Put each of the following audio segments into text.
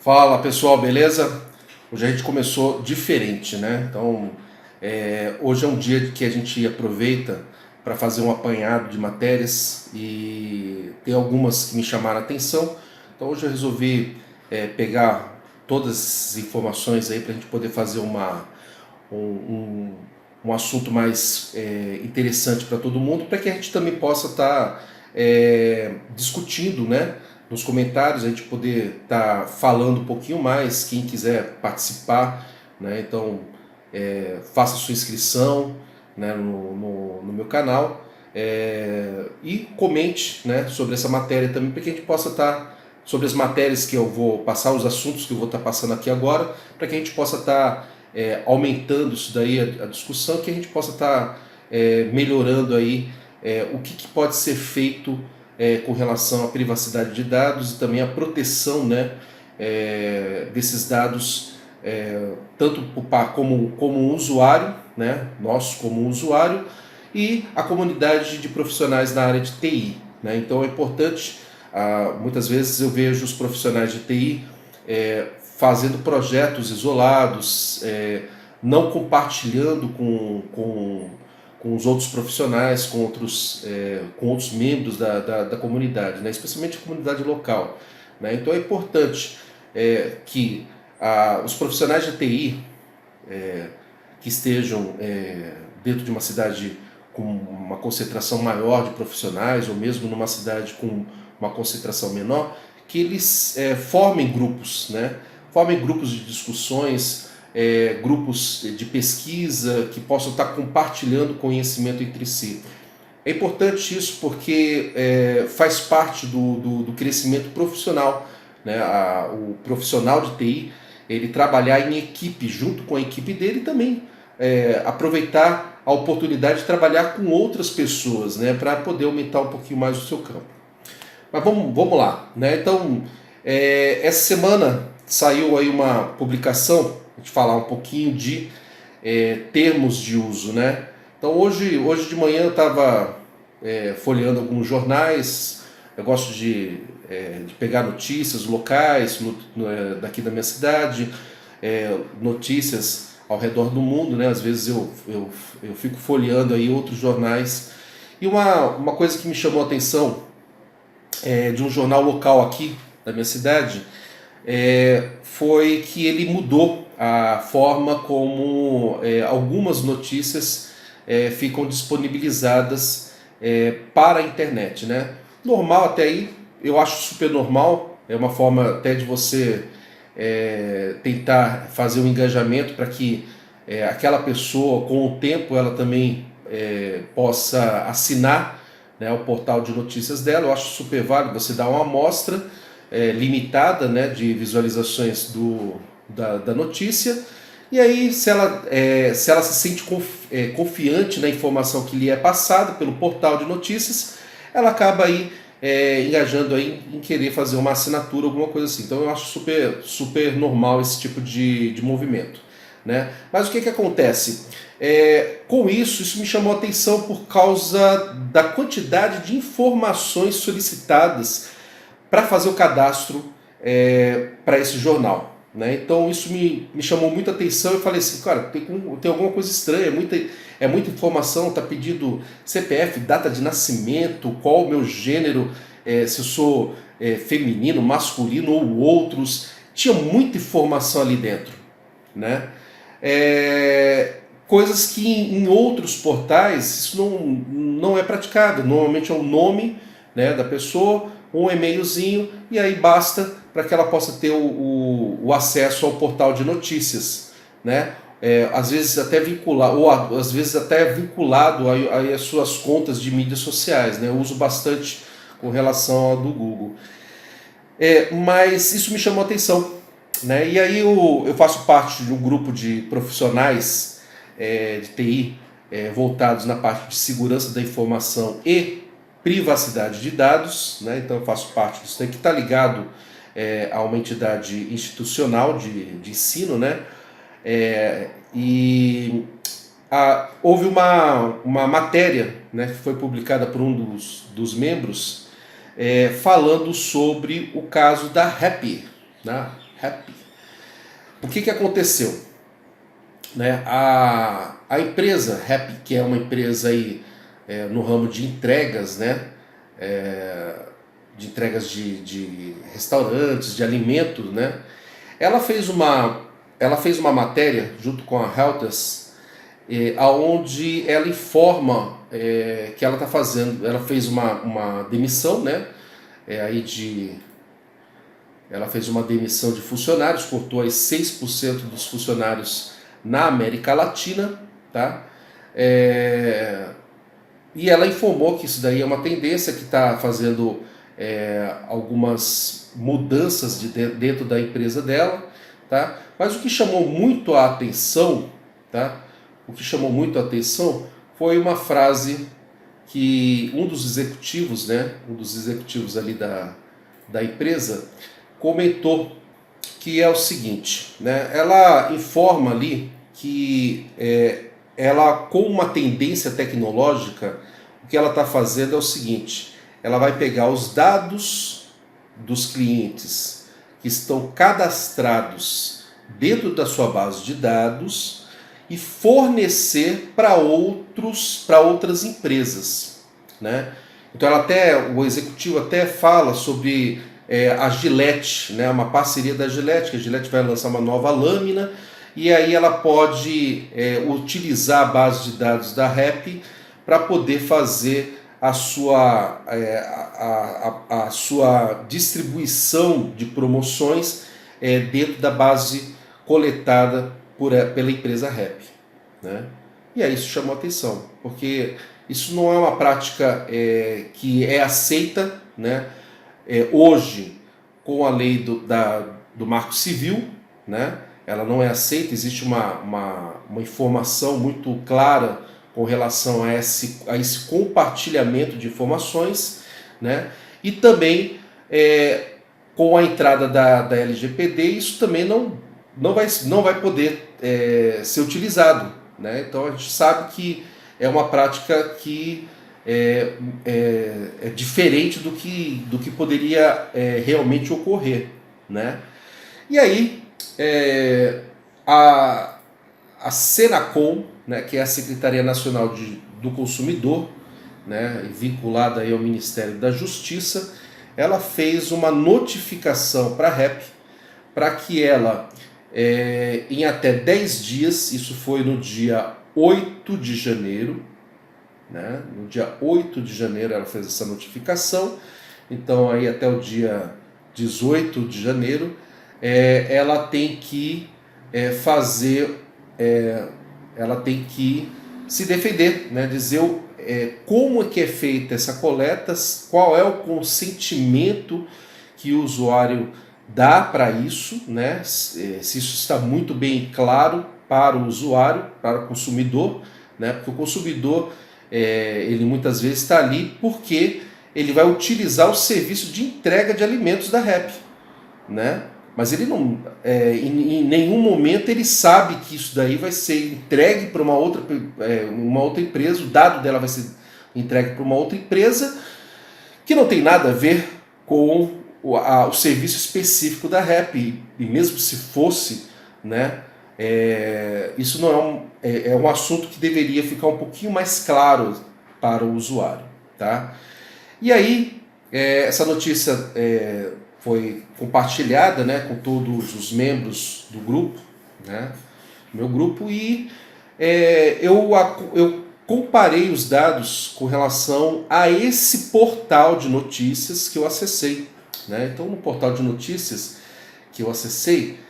Fala pessoal, beleza? Hoje a gente começou diferente, né? Então, hoje é um dia que a gente aproveita para fazer um apanhado de matérias e tem algumas que me chamaram a atenção. Então, hoje eu resolvi pegar todas as informações aí para a gente poder fazer um, um, um assunto mais interessante para todo mundo, para que a gente também possa estar discutindo, né? Nos comentários, a gente poder estar falando um pouquinho mais, quem quiser participar, né? Então faça sua inscrição, né, no meu canal, e comente, né, sobre essa matéria também, para que a gente possa estar, sobre as matérias que eu vou passar, os assuntos que eu vou estar passando aqui agora, para que a gente possa estar aumentando isso daí, a discussão, que a gente possa estar melhorando aí o que pode ser feito com relação à privacidade de dados e também à proteção, né, desses dados, tanto como usuário, né, nós como usuário, e a comunidade de profissionais na área de TI. Né? Então é importante, muitas vezes eu vejo os profissionais de TI fazendo projetos isolados, não compartilhando com os outros profissionais, com outros membros da comunidade, né? Especialmente a comunidade local. Né? Então é importante que os profissionais de TI que estejam dentro de uma cidade com uma concentração maior de profissionais, ou mesmo numa cidade com uma concentração menor, que eles formem grupos, né? Formem grupos de discussões, grupos de pesquisa que possam estar compartilhando conhecimento entre si. É importante isso porque faz parte do crescimento profissional, né? O profissional de TI, ele trabalhar em equipe, junto com a equipe dele, e também aproveitar a oportunidade de trabalhar com outras pessoas, né? Para poder aumentar um pouquinho mais o seu campo. Mas vamos lá, né? Então, essa semana saiu aí uma publicação, a gente falar um pouquinho de termos de uso, né? Então hoje de manhã eu estava folheando alguns jornais, eu gosto de pegar notícias locais daqui da minha cidade, notícias ao redor do mundo, né? Às vezes eu fico folheando aí outros jornais. E uma coisa que me chamou a atenção de um jornal local aqui da minha cidade foi que ele mudou a forma como algumas notícias ficam disponibilizadas para a internet, né? Normal até aí, eu acho super normal, é uma forma até de você tentar fazer um engajamento para que aquela pessoa, com o tempo, ela também possa assinar, né, o portal de notícias dela. Eu acho super válido você dar uma amostra limitada, né, de visualizações da notícia, e aí se ela se sente confiante na informação que lhe é passada pelo portal de notícias, ela acaba aí engajando aí em querer fazer uma assinatura, alguma coisa assim. Então eu acho super normal esse tipo de movimento, né? Mas o que acontece? Com isso me chamou a atenção por causa da quantidade de informações solicitadas para fazer o cadastro para esse jornal. Né? Então isso me chamou muita atenção. Eu falei assim, cara, tem alguma coisa estranha, é muita informação, está pedindo CPF, data de nascimento, qual o meu gênero, se eu sou feminino, masculino ou outros. Tinha muita informação ali dentro. Né? Coisas que em outros portais isso não é praticado. Normalmente é o nome, né, da pessoa, um e-mailzinho, e aí basta para que ela possa ter o acesso ao portal de notícias, né? Às vezes até vinculado, ou às vezes até vinculado às suas contas de mídias sociais, né? Eu uso bastante com relação ao do Google. Mas isso me chamou a atenção, né? E aí eu faço parte de um grupo de profissionais de TI voltados na parte de segurança da informação e privacidade de dados, né? Então eu faço parte disso aí, que está ligado a uma entidade institucional de ensino, né? Houve uma matéria, né, que foi publicada por um dos membros falando sobre o caso da Happy, né? Rappi. O que aconteceu? Né? A empresa Rappi, que é uma empresa aí, no ramo de entregas, né? De entregas de restaurantes, de alimentos, né? Ela fez uma matéria junto com a Reuters, aonde ela informa que ela fez uma demissão, né? Ela fez uma demissão de funcionários, cortou aí 6% dos funcionários na América Latina, tá? E ela informou que isso daí é uma tendência, que está fazendo algumas mudanças dentro da empresa dela, tá? Mas o que chamou muito a atenção, tá? O que chamou muito a atenção foi uma frase que um dos executivos, né? Um dos executivos ali da empresa comentou, que é o seguinte, né? Ela informa ali que ela, com uma tendência tecnológica, o que ela está fazendo é o seguinte: ela vai pegar os dados dos clientes que estão cadastrados dentro da sua base de dados e fornecer para outras empresas, né? Então o executivo até fala sobre a Gillette, né? Uma parceria da Gillette, que a Gillette vai lançar uma nova lâmina, e aí ela pode utilizar a base de dados da Rappi para poder fazer a sua distribuição de promoções dentro da base coletada pela empresa Rappi, né? E aí isso chamou atenção, porque isso não é uma prática que é aceita, né? Hoje, com a lei do Marco Civil, né? Ela não é aceita, existe uma informação muito clara com relação a esse compartilhamento de informações, né? E também com a entrada da LGPD, isso também não vai poder ser utilizado, né? Então a gente sabe que é uma prática que é diferente do que poderia realmente ocorrer, né? E aí a Senacom, né, que é a Secretaria Nacional do Consumidor, né, vinculada aí ao Ministério da Justiça, ela fez uma notificação para a Rappi para que ela, em até 10 dias, isso foi no dia 8 de janeiro, né, no dia 8 de janeiro ela fez essa notificação, então aí até o dia 18 de janeiro, ela tem que ela tem que se defender, né? Dizer como é que é feita essa coleta, qual é o consentimento que o usuário dá para isso, né? Se isso está muito bem claro para o usuário, para o consumidor, né? Porque o consumidor ele muitas vezes está ali porque ele vai utilizar o serviço de entrega de alimentos da Rappi, né? Mas ele não, em nenhum momento ele sabe que isso daí vai ser entregue para uma outra empresa, o dado dela vai ser entregue para uma outra empresa que não tem nada a ver com o serviço específico da Rappi. E mesmo se fosse, né, isso não é um assunto que deveria ficar um pouquinho mais claro para o usuário, tá? E aí, essa notícia foi compartilhada, né, com todos os membros do grupo, né, meu grupo, e eu comparei os dados com relação a esse portal de notícias que eu acessei, né? Então, no portal de notícias que eu acessei,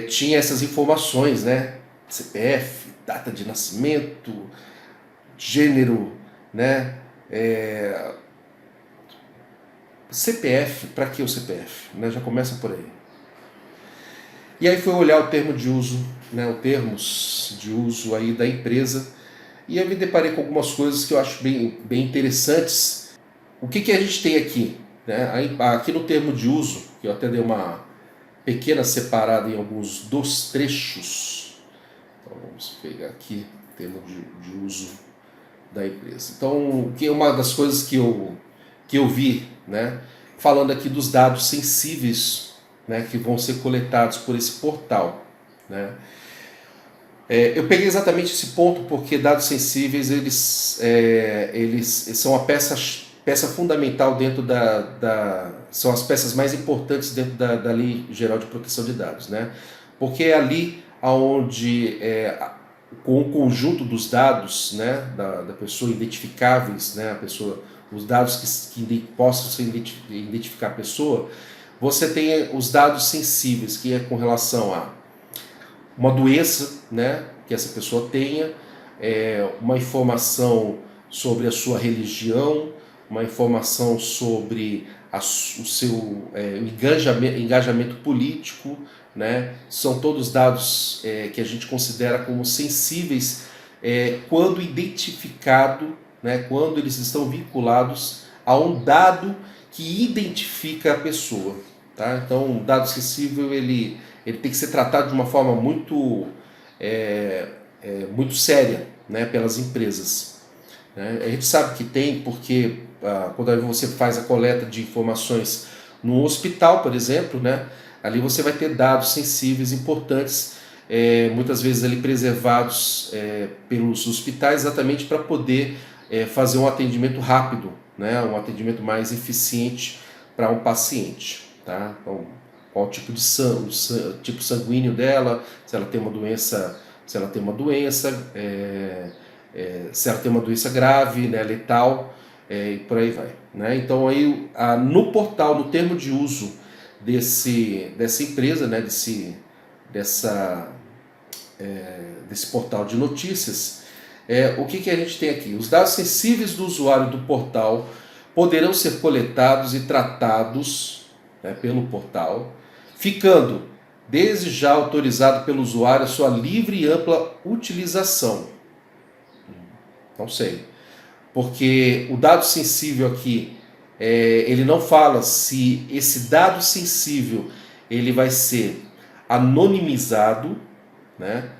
tinha essas informações, né, CPF, data de nascimento, gênero, né, CPF, para que o CPF? Né? Já começa por aí. E aí foi olhar o termo de uso, né, os termos de uso aí da empresa, e eu me deparei com algumas coisas que eu acho bem interessantes. O que a gente tem aqui? Né? Aqui no termo de uso, que eu até dei uma pequena separada em alguns dos trechos. Então vamos pegar aqui o termo de uso da empresa. Então, que é uma das coisas que eu vi, né, falando aqui dos dados sensíveis né, que vão ser coletados por esse portal, né? Eu peguei exatamente esse ponto porque dados sensíveis eles são a peça fundamental dentro são as peças mais importantes dentro da Lei Geral de Proteção de Dados, né? Porque é ali onde com o conjunto dos dados, né, da pessoa identificáveis, né, os dados que possam identificar a pessoa, você tem os dados sensíveis, que é com relação a uma doença, né, que essa pessoa tenha, uma informação sobre a sua religião, uma informação sobre o seu engajamento político, né? São todos dados que a gente considera como sensíveis quando identificado, né, quando eles estão vinculados a um dado que identifica a pessoa. Tá? Então, um dado sensível ele tem que ser tratado de uma forma muito séria, né, pelas empresas. Né? A gente sabe que tem, porque quando você faz a coleta de informações no hospital, por exemplo, né, ali você vai ter dados sensíveis importantes, muitas vezes ali preservados pelos hospitais, exatamente para poder fazer um atendimento rápido, né, um atendimento mais eficiente para um paciente. Tá? Então, qual o tipo de tipo sanguíneo dela, se ela tem uma doença, se ela tem uma doença grave, né, letal, e por aí vai. Né? Então aí no portal, no termo de uso dessa empresa, né, desse portal de notícias, o que a gente tem aqui? Os dados sensíveis do usuário do portal poderão ser coletados e tratados, né, pelo portal, ficando desde já autorizado pelo usuário a sua livre e ampla utilização. Não sei, porque o dado sensível aqui, ele não fala se esse dado sensível ele vai ser anonimizado, né?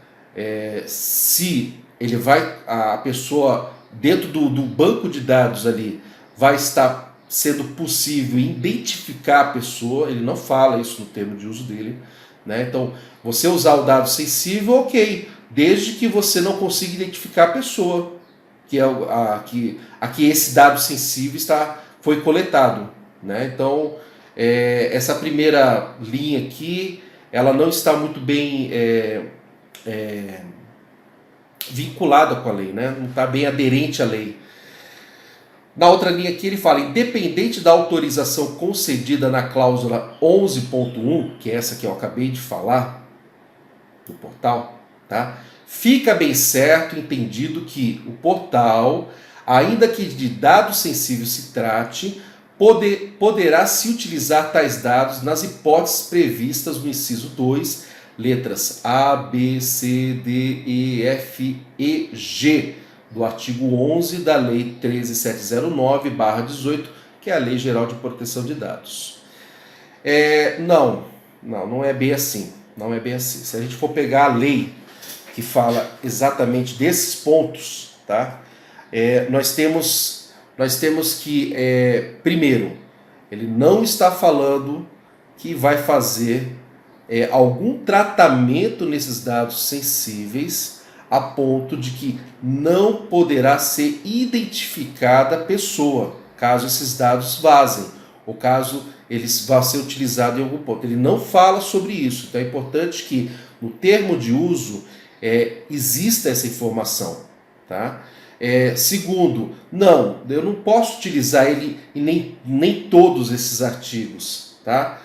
Se ele a pessoa dentro do banco de dados ali vai estar sendo possível identificar a pessoa, ele não fala isso no termo de uso dele, né? Então, você usar o dado sensível, ok, desde que você não consiga identificar a pessoa, que é aqui esse dado sensível foi coletado, né? Então, essa primeira linha aqui, ela não está muito bem vinculada com a lei, né? Não está bem aderente à lei. Na outra linha aqui ele fala, independente da autorização concedida na cláusula 11.1, que é essa que eu acabei de falar, do portal, tá? Fica bem certo, entendido que o portal, ainda que de dados sensíveis se trate, poderá se utilizar tais dados nas hipóteses previstas no inciso 2, letras A, B, C, D, E, F e G, do artigo 11 da Lei 13.709/18, que é a Lei Geral de Proteção de Dados. Não é bem assim. Não é bem assim. Se a gente for pegar a lei que fala exatamente desses pontos, tá? Nós temos que, primeiro, ele não está falando que vai fazer algum tratamento nesses dados sensíveis a ponto de que não poderá ser identificada a pessoa, caso esses dados vazem, ou caso eles vão ser utilizados em algum ponto. Ele não fala sobre isso, então é importante que no termo de uso exista essa informação. Tá? Segundo, eu não posso utilizar ele em nem todos esses artigos. Tá?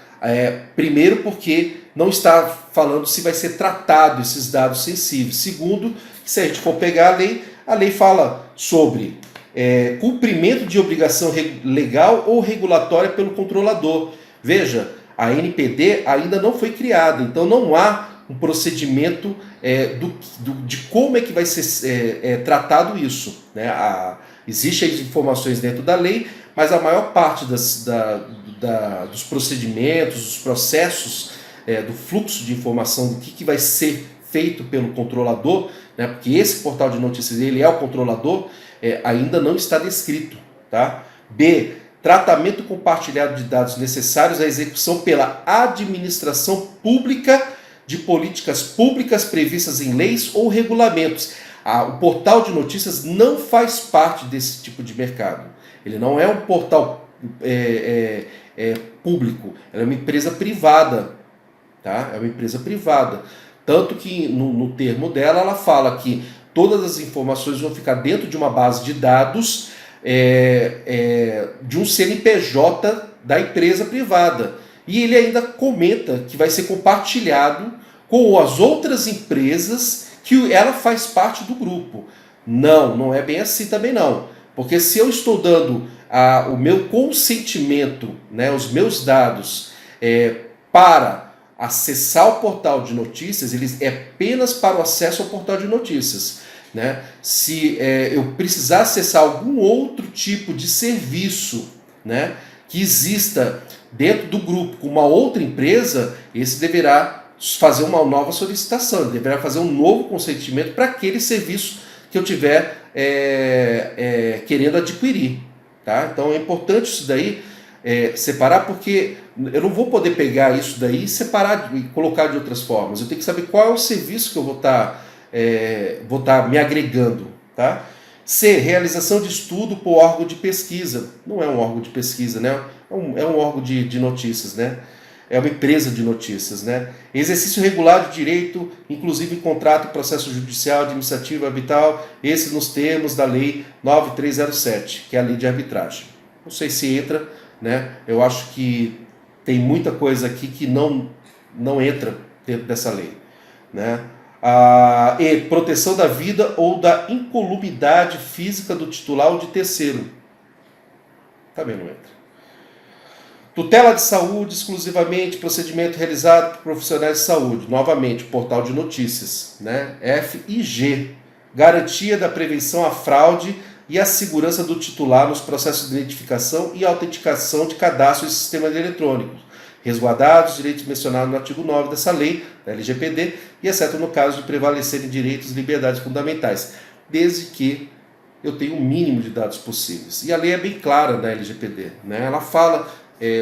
Primeiro porque não está falando se vai ser tratado esses dados sensíveis. Segundo, se a gente for pegar a lei fala sobre cumprimento de obrigação legal ou regulatória pelo controlador. Veja, a NPD ainda não foi criada, então não há um procedimento de como é que vai ser tratado isso. Né? Existem as informações dentro da lei, mas a maior parte dos procedimentos, dos processos, do fluxo de informação, do que vai ser feito pelo controlador, né, porque esse portal de notícias ele é o controlador, ainda não está descrito. Tá? B, tratamento compartilhado de dados necessários à execução pela administração pública de políticas públicas previstas em leis ou regulamentos. O portal de notícias não faz parte desse tipo de mercado. Ele não é um portal público, ela é uma empresa privada. Tá? É uma empresa privada. Tanto que no termo dela ela fala que todas as informações vão ficar dentro de uma base de dados de um CNPJ da empresa privada. E ele ainda comenta que vai ser compartilhado com as outras empresas que ela faz parte do grupo. Não é bem assim também não. Porque se eu estou dando o meu consentimento, né, os meus dados para acessar o portal de notícias, ele é apenas para o acesso ao portal de notícias. Né? Se eu precisar acessar algum outro tipo de serviço, né, que exista dentro do grupo com uma outra empresa, esse deverá fazer uma nova solicitação, ele deverá fazer um novo consentimento para aquele serviço que eu tiver querendo adquirir. Tá? Então é importante isso daí, separar, porque eu não vou poder pegar isso daí e separar e colocar de outras formas. Eu tenho que saber qual é o serviço que eu vou estar me agregando. Tá? C. Realização de estudo por órgão de pesquisa. Não é um órgão de pesquisa, né? É um órgão de notícias, né? É uma empresa de notícias, né? Exercício regular de direito, inclusive em contrato, processo judicial, administrativo, arbitral, esse nos termos da lei 9307, que é a lei de arbitragem. Não sei se entra, né? Eu acho que tem muita coisa aqui que não entra dentro dessa lei, né? E proteção da vida ou da incolumidade física do titular ou de terceiro. Também não entra. Tutela de saúde, exclusivamente, procedimento realizado por profissionais de saúde. Novamente, portal de notícias. Né? F e G. Garantia da prevenção à fraude e a segurança do titular nos processos de identificação e autenticação de cadastro e sistemas eletrônicos, resguardados os direitos mencionados no artigo 9 dessa lei, da LGPD, e exceto no caso de prevalecerem direitos e liberdades fundamentais, desde que eu tenha o mínimo de dados possíveis. E a lei é bem clara da LGPD. Né? Ela fala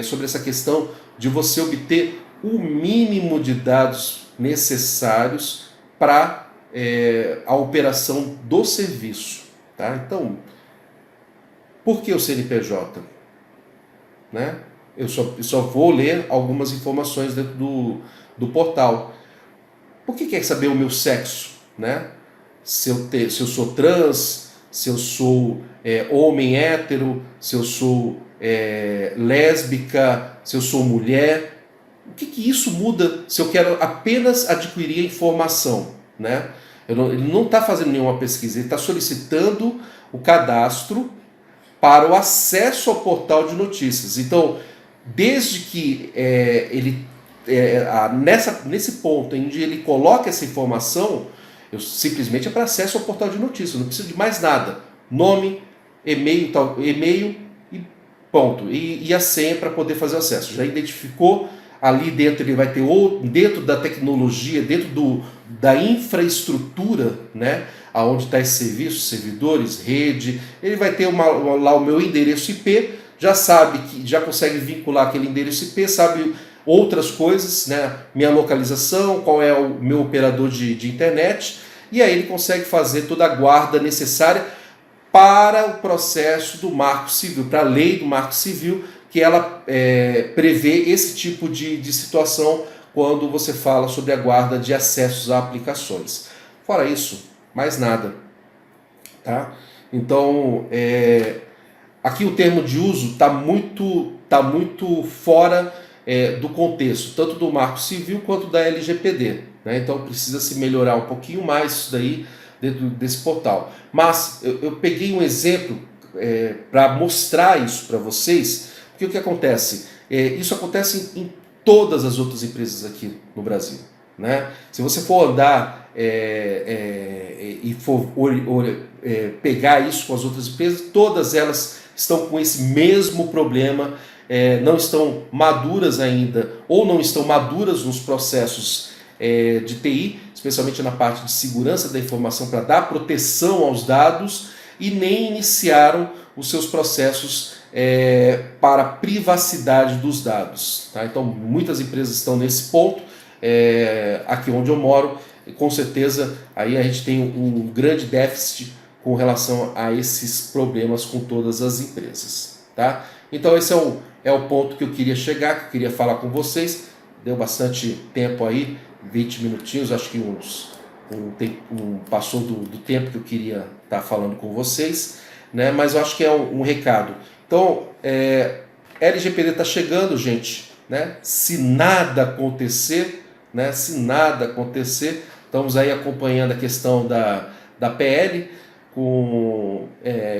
sobre essa questão de você obter o mínimo de dados necessários para a operação do serviço. Tá? Então, por que o CNPJ? Né? Eu só vou ler algumas informações dentro do portal. Por que quer saber o meu sexo? Né? Se eu sou trans, se eu sou homem hétero, se eu sou lésbica, se eu sou mulher. O que isso muda se eu quero apenas adquirir a informação? Né? Ele não está fazendo nenhuma pesquisa, ele está solicitando o cadastro para o acesso ao portal de notícias. Então, desde que nesse ponto em que ele coloca essa informação, simplesmente é para acesso ao portal de notícias, não preciso de mais nada. Nome, e-mail e ponto. E a senha para poder fazer o acesso. Já identificou, ali dentro ele vai ter, dentro da tecnologia, dentro da infraestrutura, né, aonde está esse serviço, servidores, rede, ele vai ter lá o meu endereço IP, já sabe que já consegue vincular aquele endereço IP, sabe outras coisas, né, minha localização, qual é o meu operador de internet, e aí ele consegue fazer toda a guarda necessária para o processo do Marco Civil, para a lei do Marco Civil, que ela prevê esse tipo de situação quando você fala sobre a guarda de acessos a aplicações. Fora isso, mais nada. Tá? Então, aqui o termo de uso está muito fora do contexto, tanto do Marco Civil quanto da LGPD. Né? Então precisa se melhorar um pouquinho mais isso daí dentro desse portal. Mas eu peguei um exemplo para mostrar isso para vocês, porque o que acontece? Isso acontece em todas as outras empresas aqui no Brasil. Né? Se você for andar e for pegar isso com as outras empresas, todas elas estão com esse mesmo problema, não estão maduras ainda, ou não estão maduras nos processos de TI, especialmente na parte de segurança da informação para dar proteção aos dados, e nem iniciaram os seus processos para a privacidade dos dados. Tá? Então, muitas empresas estão nesse ponto. Aqui onde eu moro, com certeza, aí a gente tem um grande déficit com relação a esses problemas com todas as empresas. Tá? Então, esse é o ponto que eu queria chegar, que eu queria falar com vocês. Deu bastante tempo aí, 20 minutinhos, acho que passou do tempo que eu queria estar falando com vocês, né? Mas eu acho que é um recado. Então, LGPD está chegando, gente, né? Se nada acontecer, estamos aí acompanhando a questão da PL, com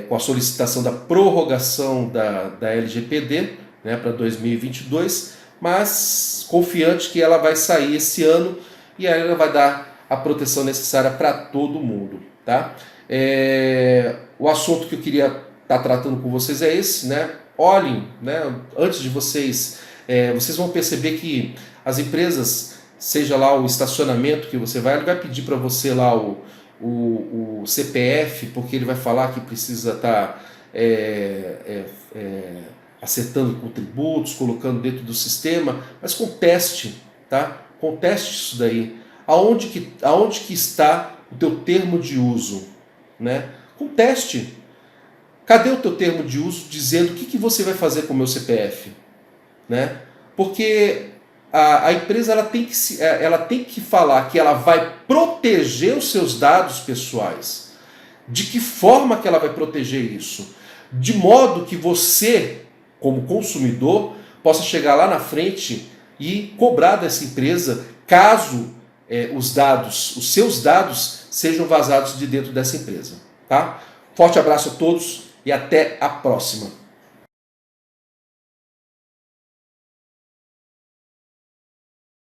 a solicitação da prorrogação da LGPD, né, para 2022, mas confiante que ela vai sair esse ano e aí ela vai dar a proteção necessária para todo mundo. Tá? O assunto que eu queria estar tratando com vocês é esse, né? Olhem, né, antes de vocês vão perceber que as empresas, seja lá o estacionamento que você vai, ele vai pedir para você lá o CPF, porque ele vai falar que precisa estar acertando com tributos, colocando dentro do sistema, mas conteste, tá? Conteste isso daí. Aonde que está o teu termo de uso, né? Conteste. Cadê o teu termo de uso dizendo o que você vai fazer com o meu CPF, né? Porque a empresa ela tem que falar que ela vai proteger os seus dados pessoais. De que forma que ela vai proteger isso? De modo que você, como consumidor, possa chegar lá na frente e cobrar dessa empresa caso os seus dados sejam vazados de dentro dessa empresa. Tá? Forte abraço a todos e até a próxima.